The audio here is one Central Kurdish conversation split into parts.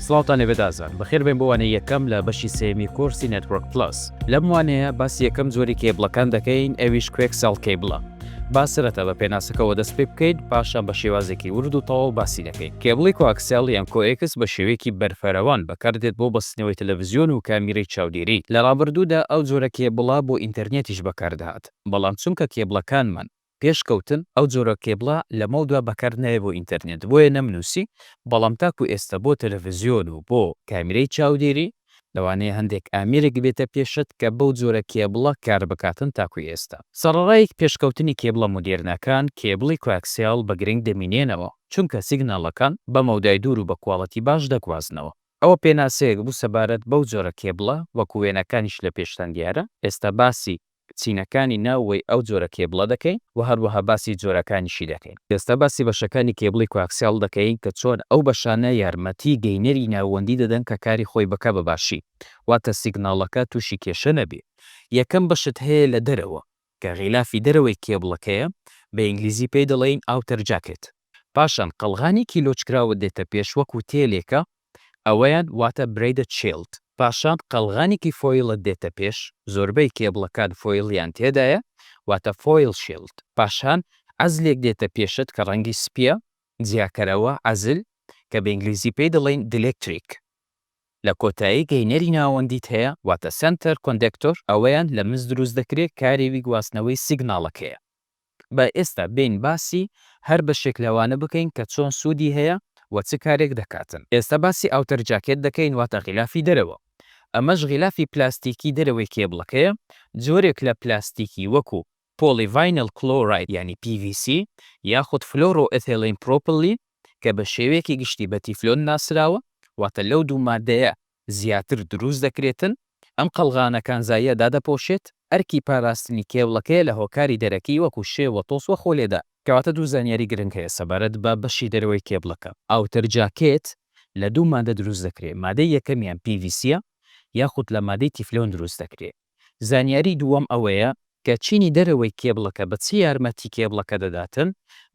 سڵاوتان لێبێت ئازان بەخێربێن بۆ وانەیە یەکەم لە بەشی سێمی کورسی نێتوەرک پلس. لەم وانەیە باسی یەکەم زۆری کێبڵەکان دەکەین، ئەویش کوێکسەڵ کێبڵە. با سەرەتا بە پێناسەکەەوە دەست پێ بکەیت، پاشان بە شێوازێکی ورد و تەواو باسی دەکەین. کێبڵی کۆکسێڵ یان کۆئێکس بە شێوەیەکی بەرفەرەوان بەکاردێت بۆ بەستنەوەی تەلەڤیزیۆن و کامیرەی چاودێری. لە ڕابردوودا ئەو جۆرە کێبڵە بۆ ئینتەرنێتیش بەکاردەهات، بەڵام چونکە کێبڵەکانمان پێشکەوتن ئەو جۆرە کێبڵە لەمەودا بەکارنایە بۆ ئینتەرنێت، بۆیە نەمنووسی، بەڵام تاکو ئێستا بۆ تەلەڤیزیۆن و بۆ کامیرەی چاودێری لەوانەیە هەندێک ئامێرێک بێتە پێشت کە بەو جۆرە کێبڵە کار بکاتن تاکو ئێستا. سەرەڕایەک پێشکەوتنی کێبڵە مۆدێرنەکان کێبڵی کوێکسیال بە گرنگ دەمینێنەوە، چونکە سیگناڵەکان بە مەودای دوور و بە کوواڵەتی باش دەگوازنەوە. ئەوە پێناسەیەک بوو سەبارەت بەو جۆرە کێبڵە وەکو وێنەکانیش لە پێشتان دیارە. ئێستا باسی چینەکانی ناوەی ئەو جۆرە کێبڵە دەکەین و هەروەها باسی جۆرەکانیشی دەکەین. ئێستا باسی بەشەکانی کێبڵی کوێکسیال دەکەین کە چۆن ئەو بەشانە یارمەتی گەینەری ناوەندی دەدەن کە کاری خۆی بکە بەباشی، واتە سیگناڵەکە تووشی کێشە نەبێ. یەکەم بەشت هەیە لە دەرەوە کە غیلافی دەرەوەی کێبڵەکەیە، بە ئینگلیزی پێی دەڵێن ئاوتەر جاکێت. پاشان قەڵغانی کیلۆچکراوە دێتە پێش وەکو تێلێکە، ئەوەیان واتە برێدە چێلت. پاشان قەڵغانێکی فۆیلت دێتە پێش، زۆربەی کێبڵەکان فۆیلیان تێدایە، واتە فۆیل شیلد. پاشان ئەزلێک دێتە پێشت کە ڕەنگی سپیە، جیاکەرەوە ئەزل کە بە ئینگلیزی پێی دەڵێن دلێکتریک. لە کۆتایی گەینەری ناوەندیت هەیە، واتە سنتەر کۆندەکتۆر، ئەوەیان لە مز دروست دەکرێت، کارێوی گواستنەوەی سیگناڵەکەیە. بە ئێستا بین باسی هەر بەشێک لەوانە بکەین کە چۆن سوودی هەیە و چ کارێک دەکاتن. ئێستا باسی ئاوتەر جاکێت دەکەین، واتە غیلافی دەرەوە. ئەمەش غیلافی پلاستیکی دەرەوەی کێبڵەکەیە، جۆرێک لە پلاستیکی وەکو پۆلیڤینل کلۆراید یعنی PVC یاخود فلۆرۆ ئێتیلین پرۆپیلین کە بە شێوەیەکی گشتی بە تیفلۆن ناسراوە، واتە لەو دوو مادەیە زیاتر دروست دەکرێتن. ئەم قەڵغانەکان زایە دادەپۆشێت، ئەرکی پاراستنی کێبڵەکەیە لە هۆکاری دەرەکی وەکو شێوە تۆسوە خۆلێدا، کەواتە دوو زانیاری گرنگ هەیە سەبارەت بە بەشی دەرەوەی کێبڵەکە. ئاوتەر جاکێت لە دوو مادە دروست دەکرێت، مادەی یەکەمیان PVCە یاخود لە مادەی تیفلۆن دروست دەکرێت. زانیاری دووەم ئەوەیە کە چینی دەرەوەی کێبڵەکە بە چی یارمەتی کێبڵەکە دەداتن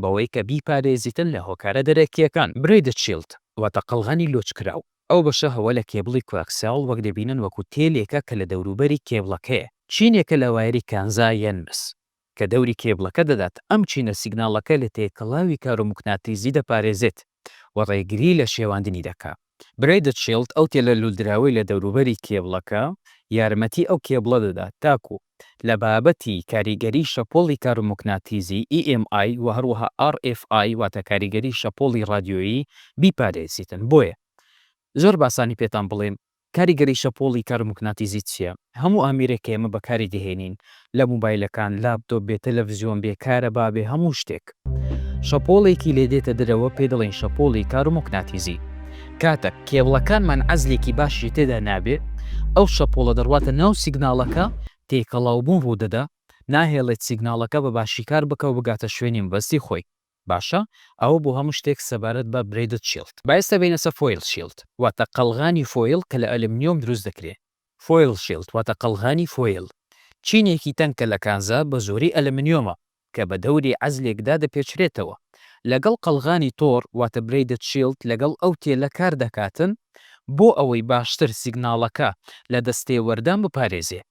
بەوەی کە بیپارێزیتن لە هۆکارە دەرەکیەکان. برێدە چیلت واتە قەڵغانی لۆچکراو. ئەو بەشە هەوە لە کێبڵی کوێکسیال وەک دەبینن وەکو تێلێکە کە لە دەوروبەری کێبڵەکەیە، چینێکە لە وایری کانزا یان مس کە دەوری کێبڵەکە دەدات. ئەم چینە سیگناڵەکە لە تێکەڵاوی کارومکناتیزی دەپارێزێت و ڕێگری لە شێواندنی دەکات. برێدە چیلت ئەو تێلە لولدراوی لە دەوروبەری کێبڵەکە یارمەتی ئەو کێبڵە دەدات تاکو لە بابەتی کاریگەری شەپۆڵی کارومکناتیزی EMI و هەروەها RFI واتە کاریگەری شەپۆڵی رادیۆیی بیپارێزیتن. بۆیە زۆر باسانی پێتان بڵێم کاریگەری شەپۆڵی کارومکناتیزی چییە؟ هەموو ئامێرێک ئێمە بەکاری دەهێنین لە موبایلەکان، لاپتۆپ بێ، تەلەڤیزیۆن بێ، کارە بابێ، هەموو شتێک شەپۆڵێکی لێ دێتە دەرەوە، پێ دەڵێن شەپۆڵی کارومکناتیزی. کاتە کێبڵەکانمان عەزلێکی باشی تێدا نابێت، ئەو شەپۆڵە دەڕواتە ناو سیگناڵەکە، تێکەڵاوبوون ڕوودەدا، ناهێڵێت سیگناڵەکە بە باشی کار بکە و بگاتە شوێنی مەبەستی خۆی. باشە، ئەوە بۆ هەموو شتێک سەبارەت بە برێدە چیلت. با ئێستا بینە سەر فۆیل شیلد واتە قەڵغانی فۆیل کە لە ئەلومینیۆم دروست دەکرێت. فۆیل شیلد واتە قەڵغانی فۆیل، چینێکی تەنکە لە کانزا بە زۆری ئەلومینیۆمە کە بە دەوری عەزلێکدا دەپێچرێتەوە. لەگەڵ قەڵغانی تۆر واتە برێدە چیلت لەگەڵ ئەو تێلە کار دەکاتن بۆ ئەوەی باشتر سیگناڵەکە لە دەستێوەردان بپارێزێ.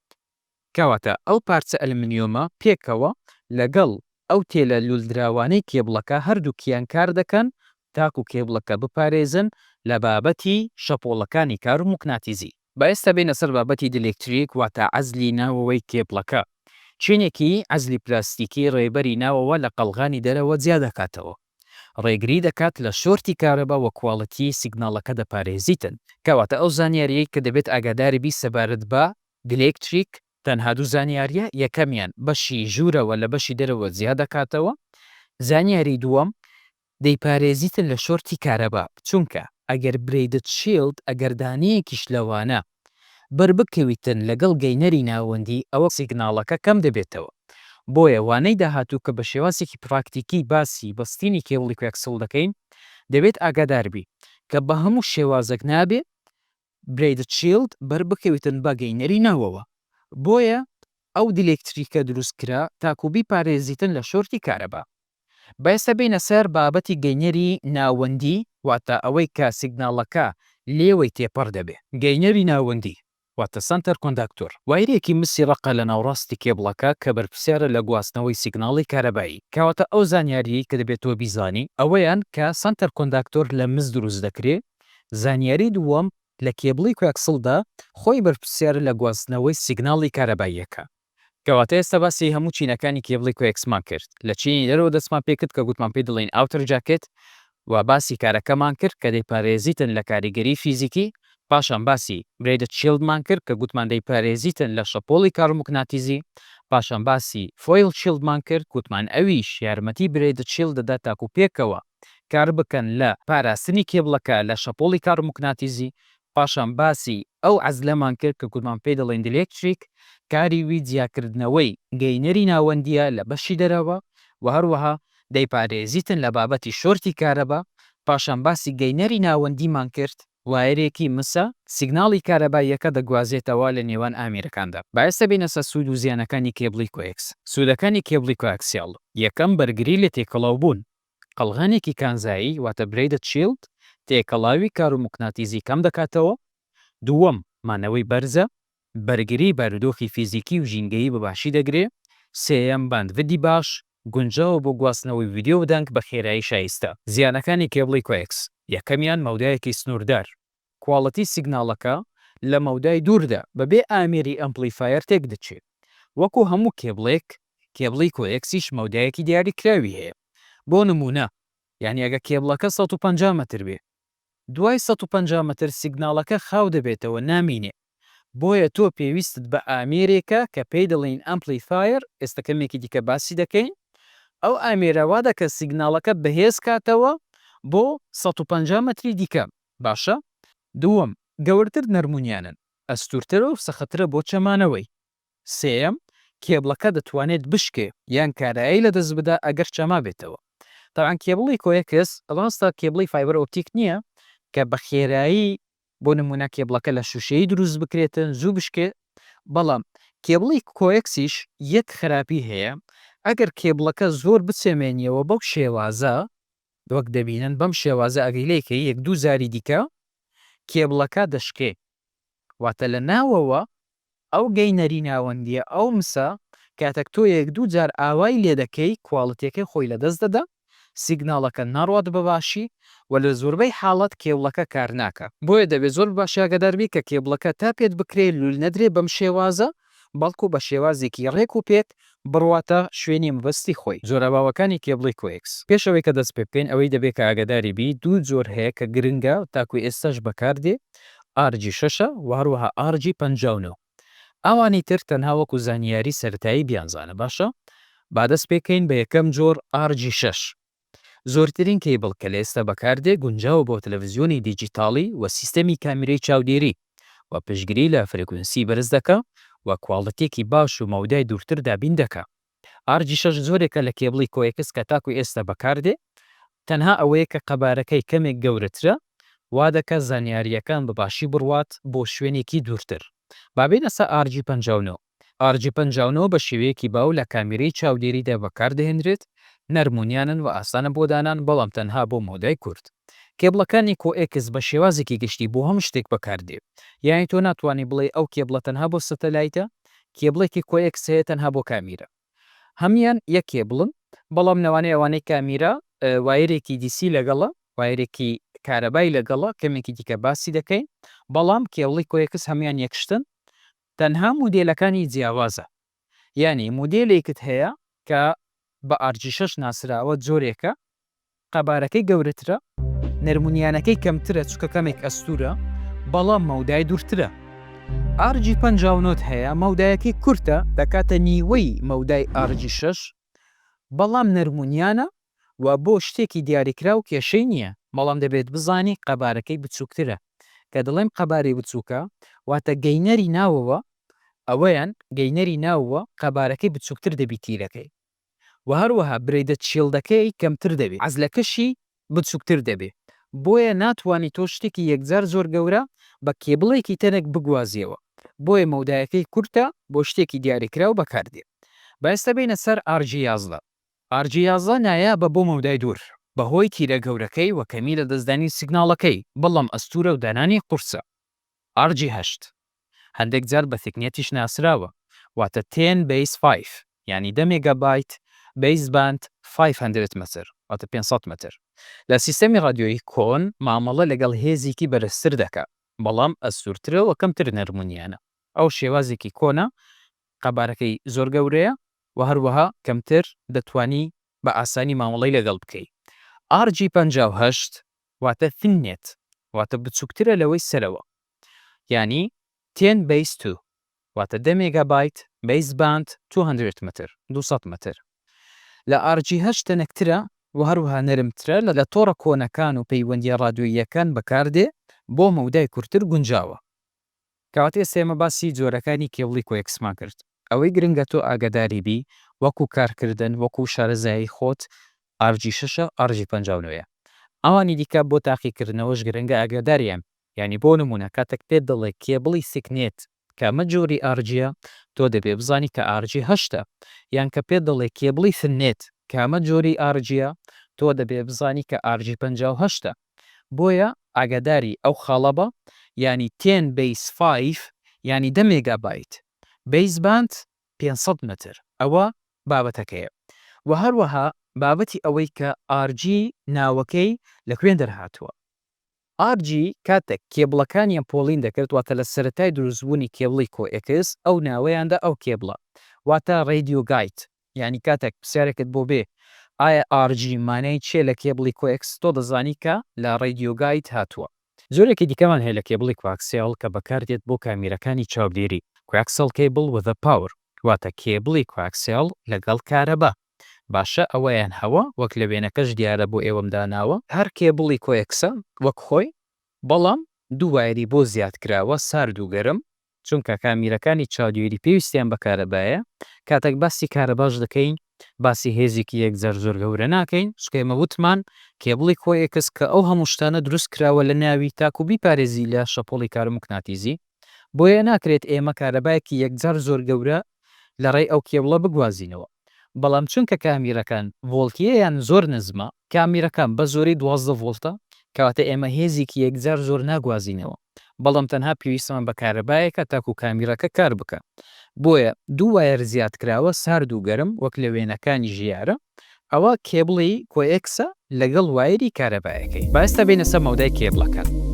کەواتە ئەو پارچە ئەلومینیۆمە پێکەوە لەگەڵ ئەو تێلە لولدراوانەی کێبڵەکە هەردووکیان کار دەکەن تاکو کێبڵەکە بپارێزن لە بابەتی شەپۆڵەکانی کارومکناتیزی. با ئێستا بینە سەر بابەتی دلێکتریک واتە عەزلی ناوەوەی کێبڵەکە. چینێکی عەزلی پلاستیکی ڕێبەری ناوەوە لە قەڵغانی دەرەوە جیا دەکاتەوە، ڕێگری دەکات لە شۆرتی کارەبا و کوواڵەتی سیگناڵەکە دەپارێزیتن. کەواتە ئەو زانیاریەی کە دەبێت ئاگاداری بی سەبارەت بە دلێکتریک تەنها دوو زانیاریە، یەکەمیان بەشی ژوورەوە لە بەشی دەرەوە جیا دەکاتەوە، زانیاری دووەم دەیپارێزیتن لە شۆرتی کارەبا، چونکە ئەگەر برێدە چیلد ئەگەر دانەیەکیش لەوانە بربکەویتن لەگەڵ گەینەری ناوەندی ئەوە سیگناڵەکە کەم دەبێتەوە. بۆیە وانەی داهاتوو کە بە شێوازێکی پراکتیکی باسی بەستینی کێبڵی کوێکسڵ دەکەین، دەبێت ئاگاداربی کە بە هەموو شێوازێک نابێت برێدە چیلد بربکەویتن بە گەینەری ناوەوە. بۆیە ئەو دلێکتریکە دروستکرا تاکو بیپارێزیتن لە شۆرتی کارەبا. بەئێستا بینە سەر بابەتی گەینەری ناوەندی واتە ئەوەی کە سیگناڵەکە لێوەی تێپەڕ دەبێ. گەینەری ناوەندی واتە سنتەر کۆنداکتۆر وایرێکی مسی ڕقە لە ناوڕاستی کێبڵەکە کە بەرپرسیارە لە گواستنەوەی سیگناڵی کارەبایی کەواتە ئەو زانیاری کە دەبێت تۆ بیزانی ئەوەیان کە سنتەر کۆنداکتۆر لە مس دروست دەکرێت. زانیاری دووەم لە کێبڵی کوێکسڵدا خۆی بەرپرسیارە لە گواستنەوەی سیگناڵی کارەباییەکە. کەواتە ئێستا باسی هەموو چینەکانی کێبڵی کوێکسمان کرد. لە چینی دەرەوە دەستمان پێکرد کە گوتمان پێ دەڵێن ئاوتەر جاکێت و باسی کارەکەمان کرد کە دەیپارێزیتن لە کاریگەری فیزیکی. پاشان باسی برێدە چیلدمان کرد کە گوتمان دەیپارێزیتن لە شەپۆڵی کارموکناتیزی. پاشان باسی فۆیل چیلدمان کرد گوتمان ئەویش یارمەتی برێدە چیل دەدا تاکو پێکەوە کار بکەن لە پاراستنی کێبڵەکە لە شەپۆڵی کارموکناتیزی. پاشان باسی ئەو عەزلەمان کرد کە گوتمان پێ دەڵێن دلێکتریک کاری وی جیاکردنەوەی گەینەری ناوەندیە لە بەشی دەرەوە و هەروەها دەیپارێزیتن لە بابەتی شۆرتی کارەبا. پاشان باسی گەینەری ناوەندیمان کرد وایرێکی مسە سیگناڵی کارەباییەکە دەگوازێتەوە لە نێوان ئامێرەکاندا. باەسە بینەسە سوود و زیانەکانی کێبڵی کوێکس. سوودەکانی کێبڵی کوێکسیاڵ یەکەم بەرگری لە تێکەڵاو بوون. قەڵغانێکی کانزایی واتە برێدە چیلد تێکەڵاوی کارموکناتیزی کەم دەکاتەوە. دووەم مانەوەی بەرزە بەرگری بارودۆخی فیزیکی و ژینگەیی بەباشی دەگرێت. سێەم باندڤدی باش گونجاوە بۆ گواستنەوەی ڤیددیۆ دەنگ بە خێرایی شایستە. زیانەکانی کێبڵی کوێکس یەکەمیان مەودایەکی سنووردار. کواڵەتی سیگناڵەکە لە مەودای دووردا بەبێ ئامێری ئەمپلیفایر تێک دەچێت. وەکو هەموو کێبڵێک کێبڵی کوێکسیش مەودایەکی دیاریکراوی هەیە. بۆ نمونە یعنی ئەگە کێبڵەکە 150 متر بێ دوای 150 متر سیگناڵەکە خاو دەبێتەوە نامینێ. بۆیە تۆ پێویستت بە ئامێرێکە کە پێی دەڵێن ئەمپلیفایر. ئێستا کەمێکی دیکە باسی دەکەین. ئەو ئامێرەوا دەکە سیگناڵەکە بەهێز کاتەوە بۆ 150 متری دیکە. باشە؟ دووەم گەورتر نەرمونیانن ئەستورترە و سەخترە بۆ چەمانەوەی. سێەم کێبڵەکە دەتوانێت بشکێ یان کارایی لە دەست بدا ئەگەر چەما بێتەوە. تاوان کێبڵی کۆیەکس ڕاستە کێبڵی فایبەر ئۆپتیک نییە کە بە خێرایی بۆ نمونە کێبڵەکە لە شوشەیە دروست بکرێتن زوو بشکێ. بەڵام کێبڵی کۆیەکسیش یەک خراپی هەیە ئەگەر کێبڵەکە زۆر بچێمێنیەوە بەو شێوازە وەک دەبینن بەم شێوازە ئەگەیلەیەکە یەک دوو زاری دیکە کێبڵەکە دەشکێ. واتە لە ناوەوە ئەو گەینەری ناوەندیە ئەو مسە کاتێک تۆ یەک دوو جار ئاوای لێ دەکەی کواڵەتەکەی خۆی لەدەست دەدا سیگناڵەکە ناڕوات بەباشی و لە زۆربەی حاڵەت کێبڵەکە کار ناکە. بۆیە دەبێت زۆر باش ئاگاداربی کە کێبڵەکە تا پێت بکرێت لول نەدرێ بەم شێوازە بەڵکو بە شێوازێکی ڕێک و پێک بڕواتە شوێنی مەبەستی خۆی. جۆرەباوەکانی کێبڵی کوێکس پێشەوەی کە دەست پێ بکەین ئەوەی دەبێت کە ئاگاداری بی دوو جۆر هەیە کە گرنگە تاکوی ئێستاش بەکاردێ ئارجی 6 و هەروەها ئارجی 59. ئەوانی تر تەنها وەکو زانیاری سەرەتایی بیانزانە. باشە با دەست پێکەین بە یەکەم جۆر ئارجی 6. زۆرترین کێبڵ کە لە ئێستا بەکاردێ گونجاوە بۆ تەلەڤیزیۆنی دیجیتاڵی و سیستەمی کامیرەی چاودێری و پشگیری لە فرێکوێنسی بەرز دەکە و کواڵەتێکی باش و مەودای دوورتر دابین دەکە. ئارجی 6 زۆرێکە لە کێبڵی کۆیەکس کە تاکوی ئێستا بەکاردێ تەنها ئەوەیە کە قەبارەکەی کەمێک گەورەترە وا دەکە زانیاریەکان بەباشی بڕوات بۆ شوێنێکی دوورتر. بابێنە سە ئارجی 59. ئارجی 59 بە شێوەیەکی باو لە کامیرەی چاودێریدا بەکاردەهێنرێت. نەرمونیانن و ئاسانە بۆ دانان بەڵام تەنها بۆ مۆدای کورت. کێبڵەکانی کۆئکس بە شێوازێکی گشتی بۆ هەم شتێک بەکاردێ. یانی تۆ ناتوانانی بڵێ ئەو کێبڵە تەنها بۆ سەتەلایتە کێبڵێکی کۆئکس هەیە تەنها بۆ کامیرە. هەمیان یەک کێبڵن بەڵام نەوانەیە ئەوانەی کامیرە وایرێکی دیسی لەگەڵە وایرێکی کارەبای لەگەڵە کەمێکی دیکە باسی دەکەین. بەڵام کێبڵی کۆئکس هەمیان یەکشتن تەنها مودێلەکانی جیاوازە. یعنی مودێلێکت هەیە کە بە ئارجی 6 ناسراوە جۆرێکە قەبارەکەی گەورەترە نەرمونیانەکەی کەمترە چکە کەمێک ئەستورە بەڵام مەودای دوورترە. ئارجی 59 هەیە مەودایەکی کورتە دەکاتە نیوەی مەودای ئارجی 6 بەڵام نەرمونیانە و بۆ شتێکی دیاریکرا و کێشەی نییە. بەڵام دەبێت بزانی قەبارەکەی بچووکترە. کە دڵێم قەبارەی بچووکە واتە گەینەری ناوەوە ئەوەیان گەینەری ناوەوە قەبارەکەی بچووکتر دەبی تیرەکەی و هەروەها برێدە چێڵدەکەی کەمتر دەبێت ئەزلەکەشی بچووکتر دەبێت. بۆیە ناتوانانی تۆ شتێکی یەکجار زۆر گەورە بە کێبڵێکی تەنێک بگوازیەوە. بۆیە مەودایەکەی کورتە بۆ شتێکی دیاریکرا و بەکاردێت. بەئێستا بینە سەر ئارجی 11. ئارجی 11 نایابە بۆ مەودای دوور بەهۆی تیرە گەورەکەی و کەمی لە دەستدانی سیگناڵەکەی، بەڵام ئەستورە و دانانی قورسە. RG8 هەندێک جار بە تکنێتیش ناسراوە، واتە 10 بەیس 5 یعنی 10 مێگابایت بەیس باند 500 متر واتە 500 متر. لە سیستەمی رادیۆیی کۆن مامەڵە لەگەڵ هێزێکی بەرزتر دەکات، بەڵام ئەستورترە و کەمتر نەرمونیانە. ئەو شێوازێکی کۆنە قەبارەکەی زۆر گەورەیە و هەروەها کەمتر دەتوانی بە ئاسانی مامەڵەی لەگەڵ بکەیت. RG58 واتە تنێت، واتە بچووکترە لەوەی سەرەوە، یعنی 10 بەیس 2 واتە 10 مێگابایت بەیس باند 200 متر 200 متر. لە RG8 تەنەکترە و هەروەها نەرمترە لە تۆڕە کۆنەکان و پەیوەندیە ڕادیۆییەکان بەکاردێ بۆ مەودای کورتتر گونجاوە. کەواتێ سێمە باسی جۆرەکانی کێبڵی کۆیەکسمان کرد. ئەوەی گرنگە تۆ ئاگاداری بی وەکو کارکردن وەکو شارەزایی خۆت RG6 RG59. ئەوانی دیکە بۆ تاقیکردنەوەش گرنگە ئاگاداریان، یعنی بۆ نمونە کاتێک پێت دەڵێ کێبڵی سیکنێت کامە جۆری RGە تۆ دەبێ بزانی کە RG8 یان کە پێت دەڵێ کێبڵی سنێت کامە جۆری RGە تۆ دەبێ بزانی کە RG58. بۆیە ئاگاداری ئەو خاڵە بە، یعنی 10 بەیس 5 یعنی 10 مێگابایت بەیس باند 500 متر. ئەوە بابەتەکەیە. و هەروەها بابەتی ئەوەی کە RG ناوەکەی لەکوێن دەرهاتووە. RG کاتێک کێبڵەکانیان پۆڵین دەکرد واتە لە سەرەتای دروستبوونی کێبڵی کۆئکس ئەو ناوەیاندا ئەو کێبڵە واتە ڕێدیۆ گایت، یعنی کاتێک پرسیارێکت بۆ بێ ئایا RG مانای چێ لە کێبڵی کۆئکس تۆ دەزانی کە لە ڕێدیۆ گایت هاتووە. زۆرێکی دیکەمان هەیە لە کێبڵی کواکسیال کە بەکاردێت بۆ کامیرەکانی چاودێری کوواکسل کێبڵ وذ پاور واتە کێبڵی کواکسیال لەگەڵ کارەبا. باشە ئەوەیان هەوە وەک لە وێنەکەش دیارە بۆ ئێوەم داناوە هەر کێبڵی کۆئکسە وەک خۆی، بەڵام دوو وایری بۆ زیادکراوە سارد و گەرم، چونکە کامیرەکانی چاودێری پێویستیان بە کارەبایە. کاتێک باسی کارەباش دەکەین باسی هێزێکی یەکجار زۆر گەورە ناکەین، چکەمە وتمان کێبڵی کۆئکس کە ئەو هەموو شتانە دروست کراوە لە ناوی تاکو بیپارێزی لە شەپۆڵی کارموکناتیزی، بۆیە ناکرێت ئێمە کارەبایەکی یەکجار زۆر گەورە لە ڕێی ئەو کێبڵە بگوازینەوە. بەڵام چونکە کامیرەکان ڤۆڵتیەیان زۆر نزمە، کامیرەکان بە زۆری 12 ڤۆڵتە، کەواتە ئێمە هێزێکی یەکجار زۆر ناگوازینەوە، بەڵام تەنها پێویستمان بە کارەبایەکە تاکو کامیرەکە کار بکە. بۆیە دوو وایر زیادکراوە سارد و گەرم وەک لە وێنەکانی ژیارە، ئەوە کێبڵی کۆئکسە لەگەڵ وایری کارەبایەکەی. باستا بینە سەر مەودای کێبڵەکان.